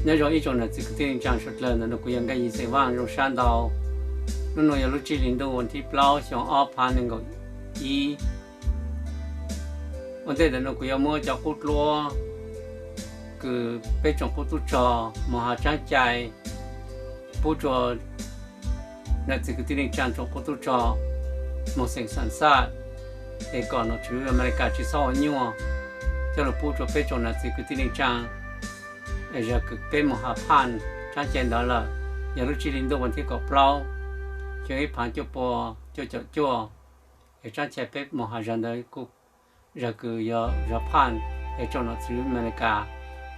那种一种呢，这个电影讲述了那个应该一些网用山道，那种有路基林的问题，不老像二盘那个一，我在的那个要么叫骨罗，个被种骨头着，么哈长ใจ不着，那这个电影讲种骨头着，么生产啥，这个呢，主要美国去烧牛啊，这个不着被种呢，这个电影讲。giờ cực bên một hà pan trang trên đó là nhà lúc chỉ linh đồ vấn đề có plau cho ấy pan cho bò cho để trang trên bên một hà dân đấy cũng giờ cứ giờ pan để cho nó xử lý cả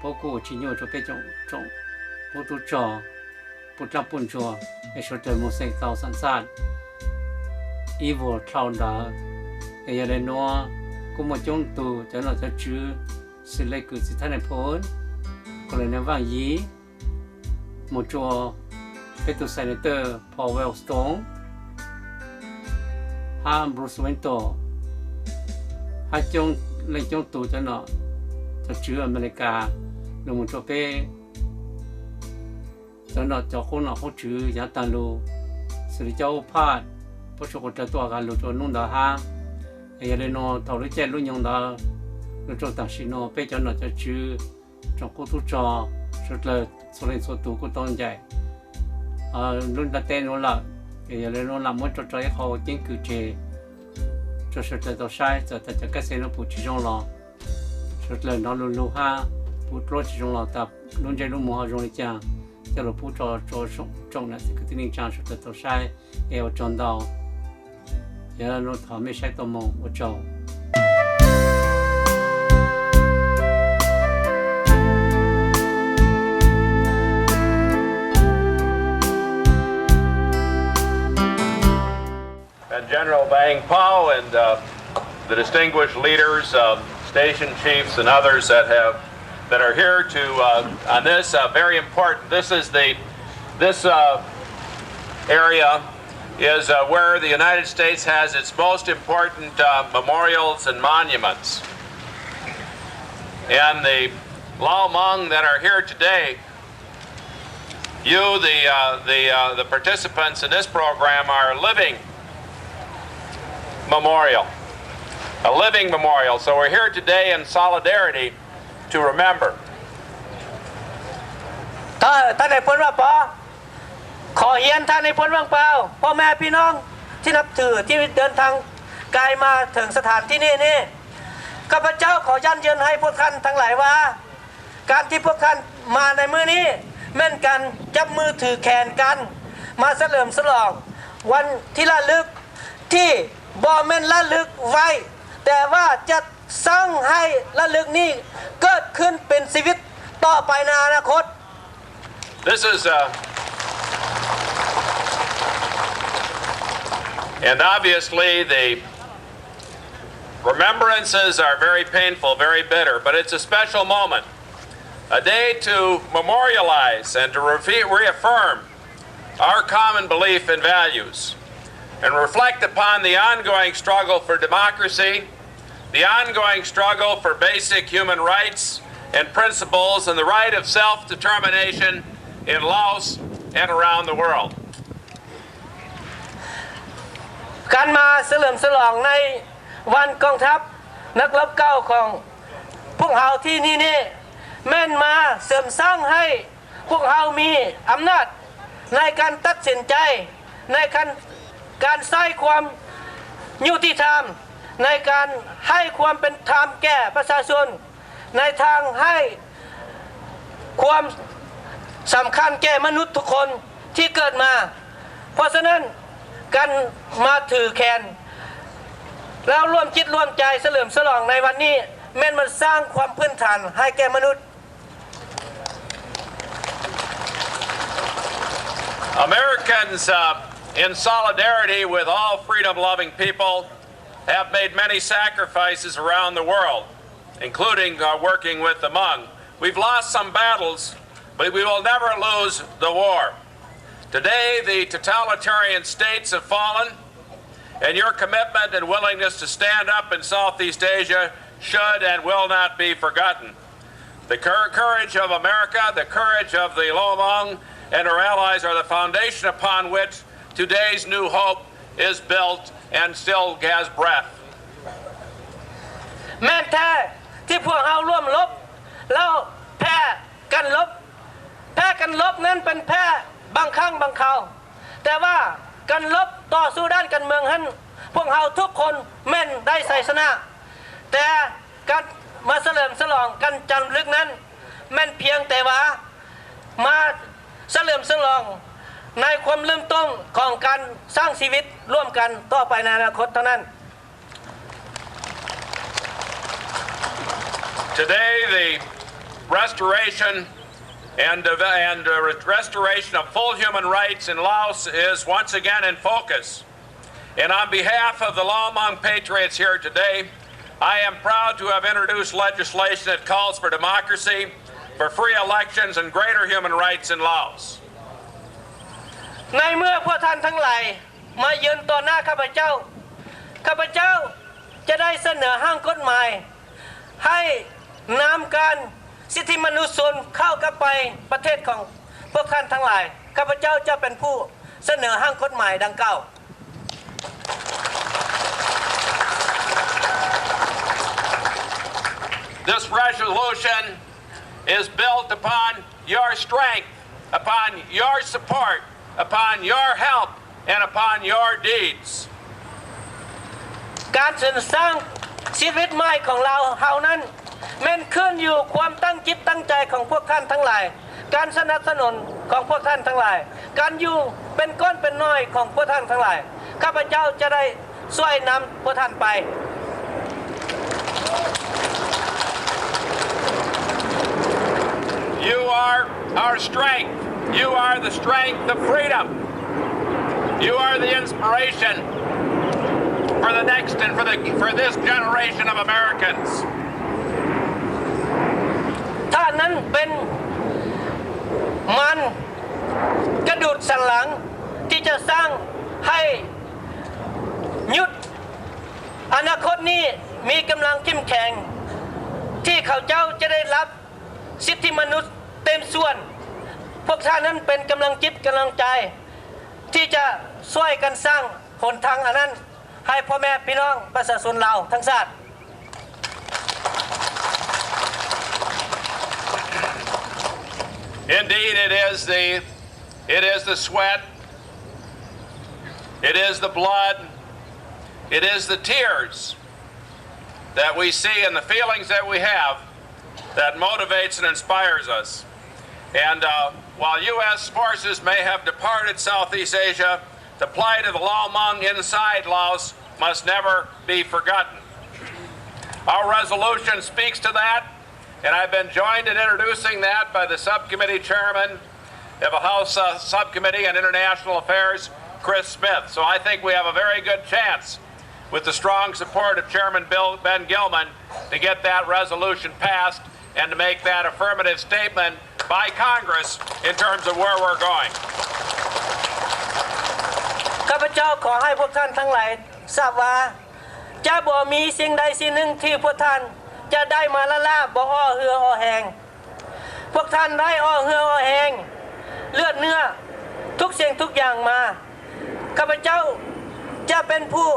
bao gồm chỉ nhiều cho bên trong bố tu trò bố trang bún trò để cho tới một sinh tàu sẵn sàng evil thao đó để giờ đây nó cũng một trong tù cho nó cho chứ xử lý cứ sự thay đổi phối còn là nếu vàng gì một chỗ cái tụ senator Paul Wellstone hai Bruce Vento hai trong lấy trong tụ cho nó cho chứa America rồi một chỗ pe cho nó cho con nó hỗ trợ giá tan lô xử lý cho phát bố chỗ củaตัวกันlô nung đó ha giờ đây nó thầu lấy chén luôn nhung đó lô chỗ tảng xí nó pe cho nó cho chứa trong cô tu trò rất là số lượng số tu của tôn dạy luôn đặt tên luôn là thì giờ nó làm một trò họ chính cử chế cho sự tự do sai cho tất cả các xe nó phụ chỉ trong lò rất là nó luôn luôn ha phụ trò chỉ trong lò tập luôn chơi luôn mua rồi chăng cho nó phụ trò trong này thì cái tình trạng sự tự do sai eo trong đầu giờ nó thở mấy sai tôm mông ở trong General Bang Po and the distinguished leaders, station chiefs, and others that are here to on this very important. This area is where the United States has its most important memorials and monuments. And the lawm that are here today, you, the participants in this program, are living memorial, a living memorial. So we're here today in solidarity to remember. ท่านในพ้นว่าปอขอเฮียนท่านในพ้นว่างเปล่าพ่อแม่พี่น้องที่นับถือที่เดินทางไกลมาถึงสถานที่นี่ข้าพเจ้าขอยันเยือนให้พวกท่านทั้งหลายว่าการที่พวกท่านมาในมื้อนี้แม่นกันจับมือถือแขนกันมาเฉลิมฉลองวันที่ระลึกที่บ่แม่นระลึกไว้แต่ว่าจะสร้างให้ระลึกนี้เกิดขึ้นเป็นชีวิตต่อไปในอนาคต This is and obviously the remembrances are very painful, very bitter, but it's a special moment, a day to memorialize and to reaffirm our common belief and values, and reflect upon the ongoing struggle for democracy, the ongoing struggle for basic human rights and principles, and the right of self-determination in Laos and around the world. การมาเฉลิมฉลองในวันกองทัพนักรบเก่าของพวกเราที่นี่แม่นมาเสริมสร้างให้พวกเรามีอำนาจในการตัดสินใจในการใช้ความยุติธรรมในการให้ความเป็นธรรมแก่ประชาชนในทางให้ความสำคัญแก่มนุษย์ทุกคนที่เกิดมาเพราะฉะนั้นการมาถือแขนแล้วร่วมจิตร่วมใจเฉลิมฉลองในวันนี้แม่นมันสร้างความพื้นฐานให้แก่มนุษย์ Americans in solidarity with all freedom-loving people have made many sacrifices around the world, including working with the Hmong. We've lost some battles, but we will never lose the war. Today, the totalitarian states have fallen, and your commitment and willingness to stand up in Southeast Asia should and will not be forgotten. The courage of America, the courage of the lawm and our allies are the foundation upon which today's new hope is built and still has breath. แม่นแท้ที่พวกเราร่วมรบแล้วแพ้กันรบนั้นเป็นแพ้บางครั้งบางคราวแต่ว่าการรบต่อสู้ด้านการเมืองนั้นพวกเราทุกคนแม่นได้ชัยชนะแต่การมาเฉลิมฉลองกันจำลึกนั้นแม่นเพียงแต่ว่ามาเฉลิมฉลองในความเริ่มต้นของการสร้างชีวิตร่วมกันต่อไปในอนาคตเท่านั้น Today the restoration and restoration of full human rights in Laos is once again in focus. And on behalf of the lawm patriots here today, I am proud to have introduced legislation that calls for democracy, for free elections and greater human rights in Laos. ในเมื่อพวกท่านทั้งหลายมายืนต่อหน้าข้าพเจ้าจะได้เสนอร่างกฎหมายให้นำการสิทธิมนุษยชนเข้ากับไปประเทศของพวกท่านทั้งหลายข้าพเจ้าจะเป็นผู้เสนอร่างกฎหมายดังกล่าว This resolution is built upon your strength, upon your support, upon your help, and upon your deeds. การสร้างชีวิตใหม่ของเราเฮานั้นแม่นขึ้นอยู่ความตั้งจิตตั้งใจของพวกท่านทั้งหลายการสนับสนุนของพวกท่านทั้งหลายการอยู่เป็นก้อนเป็นน้อยของพวกท่านทั้งหลายข้าพเจ้าจะได้ช่วยนำพวกท่านไป You are our strength. You are the strength of freedom. You are the inspiration for the next and for this generation of Americans. ท่านนั้นเป็นมันกระดูกสันหลังที่จะสร้างให้ยุทธอนาคตนี้มีกำลังเข้มแข็งที่เขาเจ้าจะได้รับสิทธิมนุษย์เต็มส่วนพวกท่านนั้นเป็นกำลังจิตกำลังใจที่จะช่วยกันสร้างหนทางอันนั้นให้พ่อแม่พี่น้องประชาชนเราทั้งชาติ Indeed, it is the sweat, it is the blood, it is the tears that we see and the feelings that we have that motivates and inspires us. And while U.S. forces may have departed Southeast Asia, the plight of the lawm inside Laos must never be forgotten. Our resolution speaks to that. And I've been joined in introducing that by the subcommittee chairman of the House Subcommittee on International Affairs, Chris Smith. So I think we have a very good chance, with the strong support of Chairman Ben Gilman, to get that resolution passed and to make that affirmative statement by Congress in terms of where we're going. ข้าพเจ้าขอให้พวกท่านทั้งหลายทราบว่าจะบ่มีสิ่งใดสิ่งหนึ่งที่พวกท่านจะได้มาละล่าบ่อ้อเหืออ้อแหงพวกท่านได้อ้อเหืออ้อแหงเลือดเนื้อทุกสิ่งทุกอย่างมาข้าพเจ้าจะเป็นผู้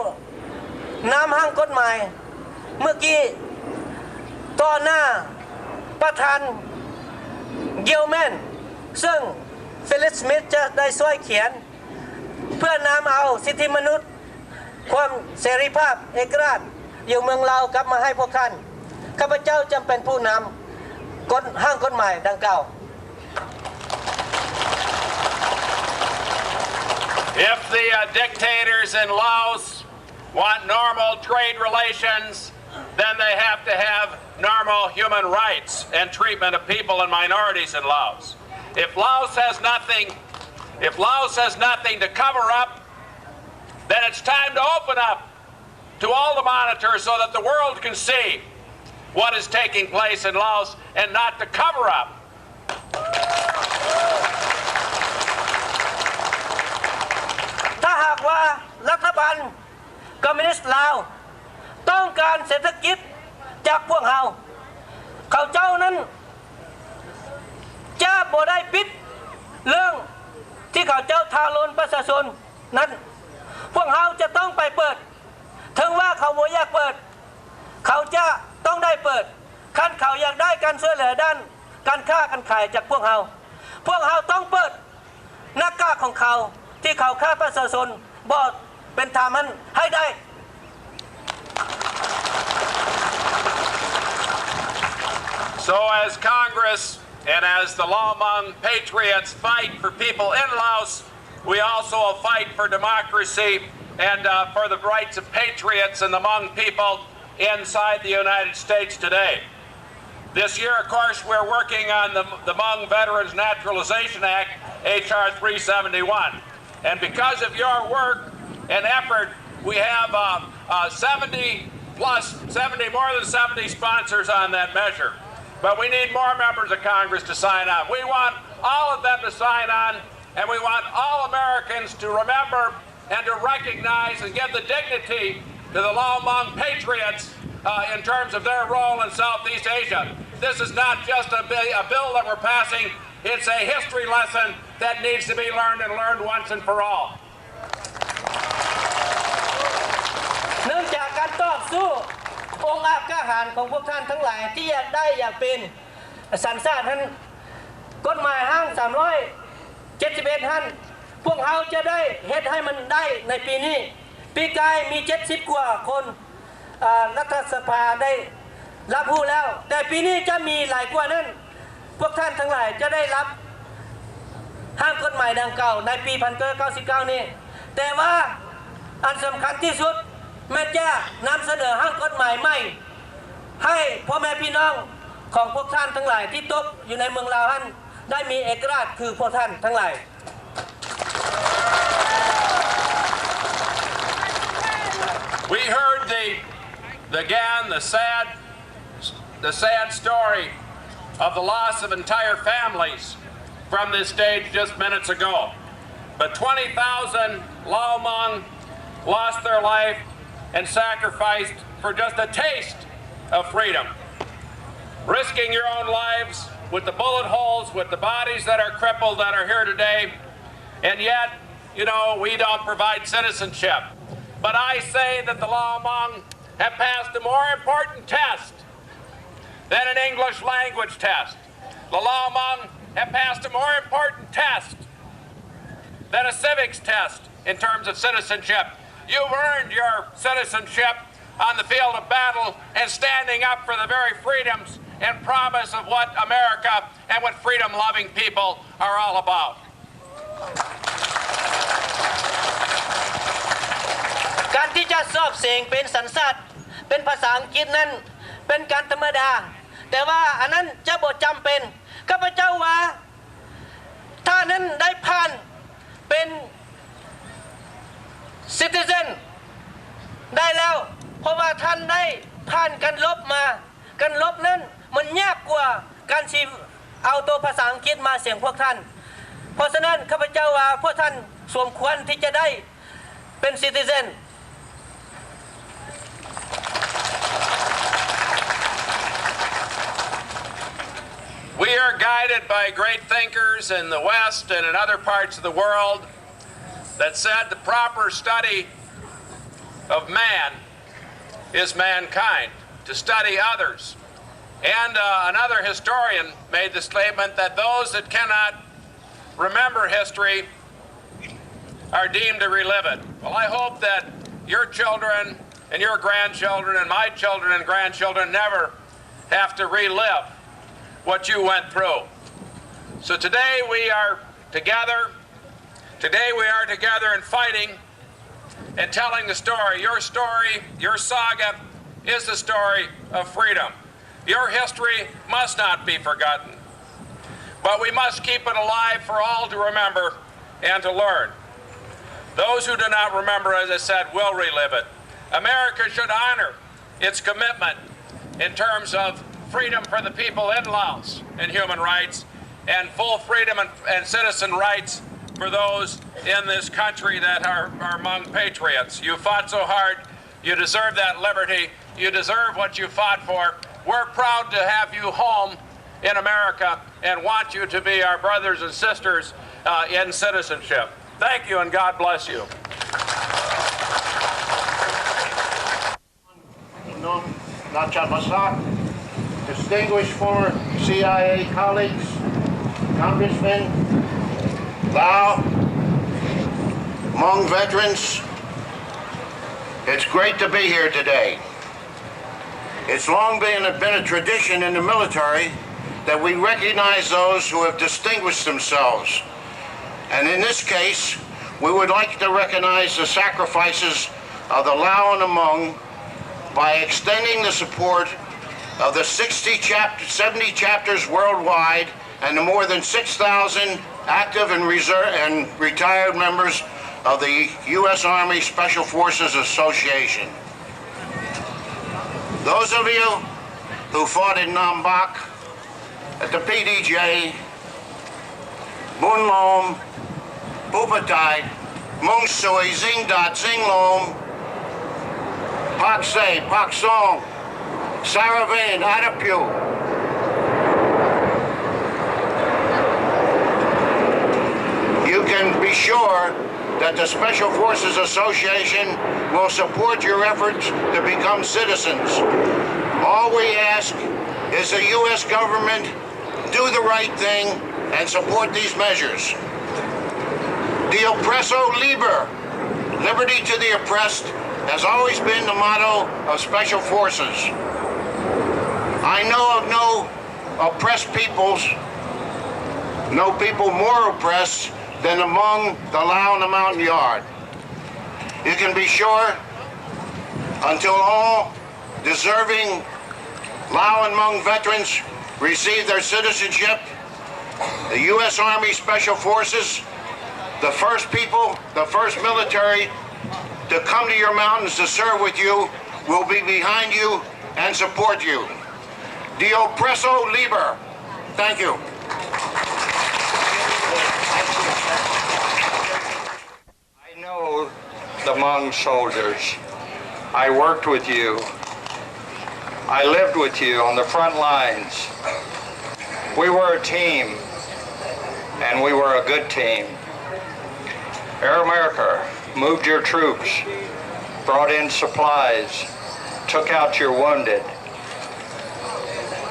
นำร่างกฎหมายเมื่อกี้ต่อหน้าประธานเกลแมนซึ่งฟิลิปสมิธจะได้ช่วยเขียนเพื่อนำเอาสิทธิมนุษย์ความเสรีภาพเอกราชอยู่เมืองลาวกลับมาให้พวกท่านข้าพเจ้าจำเป็นผู้นำร่างกฎหมายดังกล่าว If the dictators in Laos want normal trade relations, then they have to have normal human rights and treatment of people and minorities in Laos. If Laos has nothing to cover up, then it's time to open up to all the monitors so that the world can see what is taking place in Laos and not to cover up. ถ้าหากว่ารัฐบาลคอมมิวนิสต์ลาวต้องการเศรษฐกิจจากพวกเขาเจ้านั้น ปิดเรื่องที่เขาเจ้าทารุณประชาชนนั้นพวกเขาจะต้องไปเปิดถึงว่าเขาบ่อยากเปิดเขาจะต้องได้เปิดคันเขาอยากได้การช่วยเหลือด้านการค้าการขายจากพวกเขาต้องเปิดหน้ากากของเขาที่เขาฆ่าประชาชนบ่เป็นธรรมนั้นให้ได้ So as Congress and as the Lawm patriots fight for people in Laos, we also will fight for democracy and for the rights of patriots and the Hmong people inside the United States today. This year, of course, we're working on the Hmong Veterans Naturalization Act, H.R. 371. And because of your work and effort, we have more than 70 sponsors on that measure. But we need more members of Congress to sign on. We want all of them to sign on, and we want all Americans to remember and to recognize and give the dignity to the Lawm patriots in terms of their role in Southeast Asia. This is not just a bill that we're passing, it's a history lesson that needs to be learned and learned once and for all. เนื่องจากการต่อสู้องค์อาจกล้าหาญของพวกท่านทั้งหลายที่อยากได้อยากเป็นสัญชาติท่านกฎหมายห้าง371ท่านพวกเขาจะได้เฮ็ดให้มันได้ในปีนี้ปีกายมี70กว่าคนรัฐสภาได้รับรู้แล้วแต่ปีนี้จะมีหลายกว่านั้นพวกท่านทั้งหลายจะได้รับห้างกฎหมายดังเก่าในปี1999นี้แต่ว่าอันสำคัญที่สุดแม่จะนำเสนอห้างกฎหมายใหม่ให้พ่อแม่พี่น้องของพวกท่านทั้งหลายที่ตกอยู่ในเมืองลาวท่านได้มีเอกราชคือพวกท่านทั้งหลาย We heard the sad story of the loss of entire families from this stage just minutes ago. But 20,000 Lawm lost their life and sacrificed for just a taste of freedom. Risking your own lives with the bullet holes, with the bodies that are crippled that are here today, and yet, you know, we don't provide citizenship. But I say that the Lawm have passed a more important test than an English language test. The Lawm have passed a more important test than a civics test in terms of citizenship. You've earned your citizenship on the field of battle and standing up for the very freedoms and promise of what America and what freedom-loving people are all about. การที่จะสอบเสียงเป็นสัญชาติเป็นภาษาอังกฤษนั้นเป็นการธรรมดาแต่ว่าอันนั้นจะบ่จำเป็นข้าพเจ้าว่าถ้านั้นได้ผ่านเป็นcitizen ได้แล้วเพราะว่าท่านได้ผ่านการลบมาการลบนั้นมันยากกว่าการที่เอาตัวภาษาอังกฤษมาเสียงพวกท่านเพราะฉะนั้นข้าพเจ้าว่าพวกท่านสมควรที่จะได้เป็น citizen We are guided by great thinkers in the West and in other parts of the world that said the proper study of man is mankind, to study others. And another historian made the statement that those that cannot remember history are deemed to relive it. Well, I hope that your children and your grandchildren and my children and grandchildren never have to relive what you went through. So today we are together. Today we are together and fighting and telling the story. Your story, your saga, is the story of freedom. Your history must not be forgotten. But we must keep it alive for all to remember and to learn. Those who do not remember, as I said, will relive it. America should honor its commitment in terms of freedom for the people in Laos and human rights, and full freedom and citizen rights for those in this country that are Hmong patriots. You fought so hard. You deserve that liberty. You deserve what you fought for. We're proud to have you home in America and want you to be our brothers and sisters in citizenship. Thank you, and God bless you. Distinguished former CIA colleagues, congressmen, Lao, Hmong veterans, it's great to be here today. It's long been a tradition in the military that we recognize those who have distinguished themselves. And in this case, we would like to recognize the sacrifices of the Lao and the Hmong by extending the support of the 70 chapters worldwide and the more than 6,000 active and retired members of the U.S. Army Special Forces Association. Those of you who fought in Nam Bak, at the PDJ, Bun Lawm, Bupatai, Mung Sui, Zing Dat, Zing Lawm, Pak Se, Pak Song, Saravain, Adapu. You can be sure that the Special Forces Association will support your efforts to become citizens. All we ask is the U.S. government do the right thing and support these measures. The oppresso liber, liberty to the oppressed, has always been the motto of Special Forces. I know of no oppressed peoples, no people more oppressed than among the Lao and the Mountain Yard. You can be sure, until all deserving Lao and Hmong veterans receive their citizenship, the U.S. Army Special Forces, the first people, the first military to come to your mountains to serve with you, will be behind you and support you. The oppresso liber. Thank you. I know the Hmong soldiers. I worked with you. I lived with you on the front lines. We were a team, and we were a good team. Air America moved your troops, brought in supplies, took out your wounded,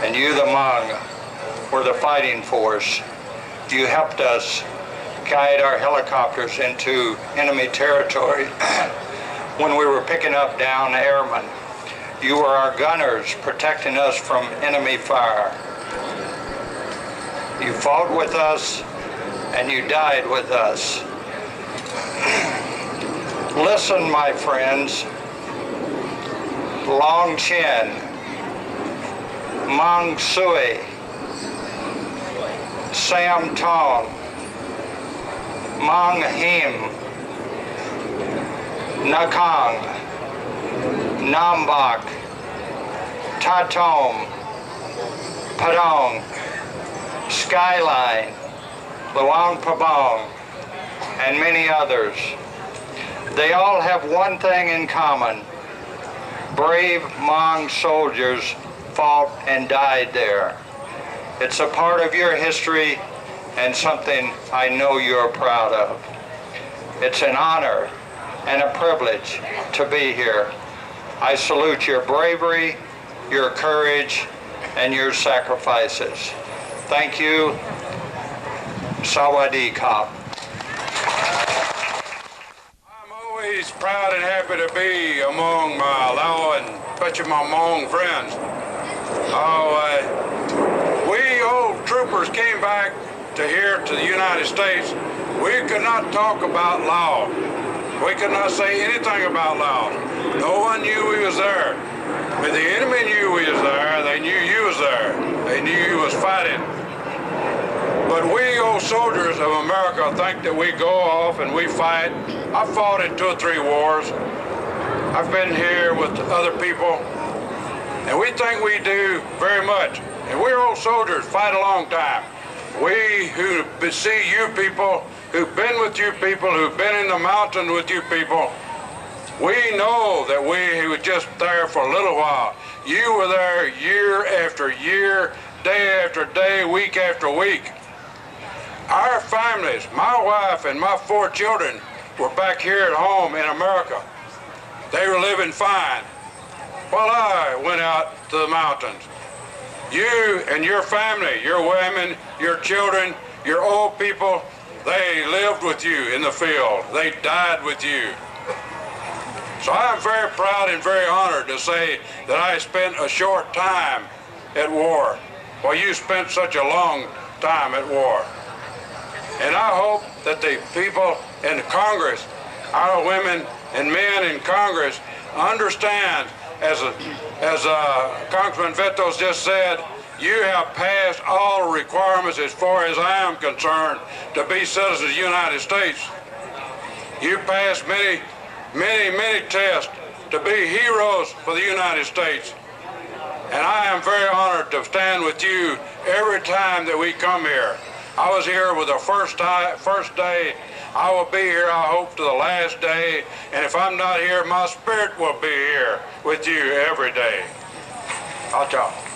and you, the Hmong, were the fighting force. You helped us guide our helicopters into enemy territory when we were picking up down airmen. You were our gunners protecting us from enemy fire. You fought with us and you died with us. Listen, my friends, Long Chin, Mang Sui, Sam Tong, Mang Him, Nakang, Nambak, Tatom, Padong, Skyline, Luang Prabang, and many others. They all have one thing in common. Brave Hmong soldiers fought and died there. It's a part of your history and something I know you're proud of. It's an honor and a privilege to be here. I salute your bravery, your courage, and your sacrifices. Thank you. Sawadee Qaab. I'm always proud and happy to be among my Lao and especially my Hmong friends. We old troopers came back to here to the United States. We could not talk about Lao. We could not say anything about Lao. No one knew we was there. But the enemy knew we was there. They knew you was there. They knew you was fighting. But we old soldiers of America think that we go off and we fight. I fought in 2 or 3 wars. I've been here with other people. And we think we do very much. And we're old soldiers, fight a long time. We who see you people, who've been with you people, who've been in the mountain with you people, we know that we were just there for a little while. You were there year after year, day after day, week after week. Our families, my wife and my 4 children, were back here at home in America. They were living fine while I went out to the mountains. You and your family, your women, your children, your old people, they lived with you in the field. They died with you. So I'm very proud and very honored to say that I spent a short time at war, while you spent such a long time at war. And I hope that the people in Congress, our women and men in Congress, understand, as Congressman Vento's just said, you have passed all the requirements as far as I am concerned to be citizens of the United States. You passed many, many, many tests to be heroes for the United States. And I am very honored to stand with you every time that we come here. I was here with the first day. I will be here, I hope, to the last day. And if I'm not here, my spirit will be here with you every day. Txawb.